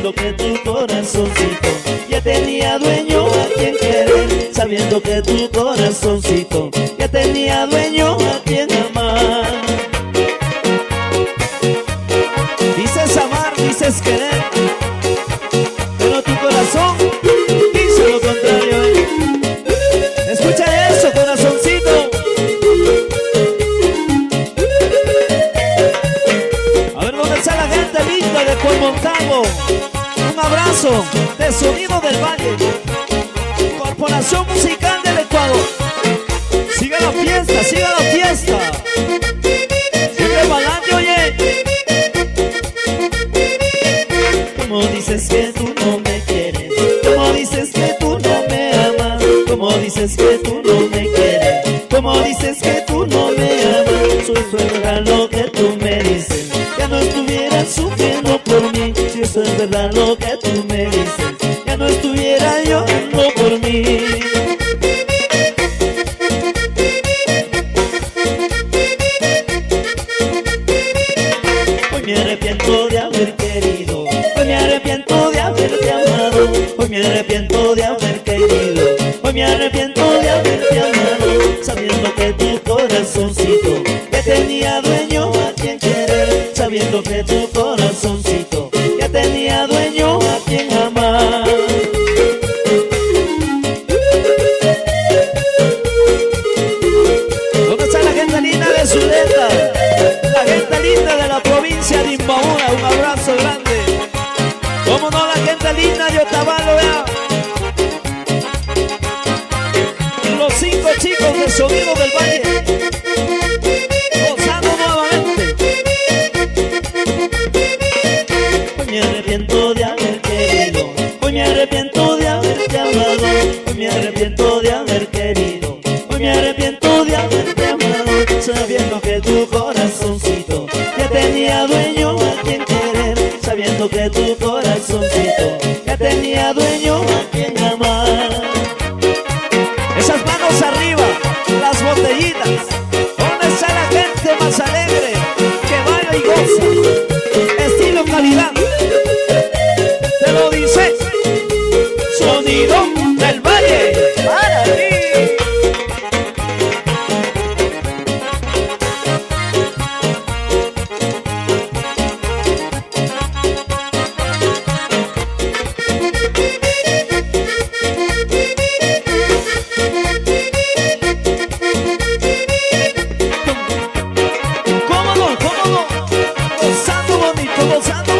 sabiendo que tu corazoncito ya tenía dueño a quien querer, sabiendo que tu corazoncito ya tenía dueño a quien amar. Dices amar, dices querer, pero tu corazón dice lo contrario. Escucha eso, corazoncito. A ver dónde está la gente linda de Montalvo. Un abrazo de Sonido del Valle, Corporación Musical del Ecuador. Siga la fiesta, siga la fiesta. Sigue balando, oye. Como dices que tú no me quieres, como dices que tú no me amas, como dices que tú no me quieres, como dices que tú no me amas. Si eso es verdad lo que tú me dices, ya no estuviera sufriendo por mí. Si eso es verdad lo que tú me dices, ya no estuviera llorando por mí. Hoy me arrepiento de haber querido, hoy me arrepiento de haberte amado, hoy me arrepiento de haber querido, hoy me arrepiento de haberte amado, sabiendo que tu corazoncito ya tenía dueño a quien querer, sabiendo que tu corazoncito ya tenía dueño a quien amar. ¿Dónde está la gente linda de Zuleta? La gente linda de la provincia de Imbabura, un abrazo grande. Cómo no, la gente linda de Otavalo, vea. Los 5 chicos de Sonido del Valle, gozando nuevamente. Hoy me arrepiento de haber querido, hoy me arrepiento de haberte amado, hoy me arrepiento de haber querido, hoy me arrepiento de haberte amado, sabiendo que tu corazoncito ya tenía dueño a quien querer, sabiendo que tu corazoncito ya tenía dueño a quien amar. Esas manos arriba, las botellitas. ¿Dónde está la gente más alegre que baila y goza? Estilo, calidad. Te lo dice Sonido del Valle. Para ti. Gozando bonito, gozando.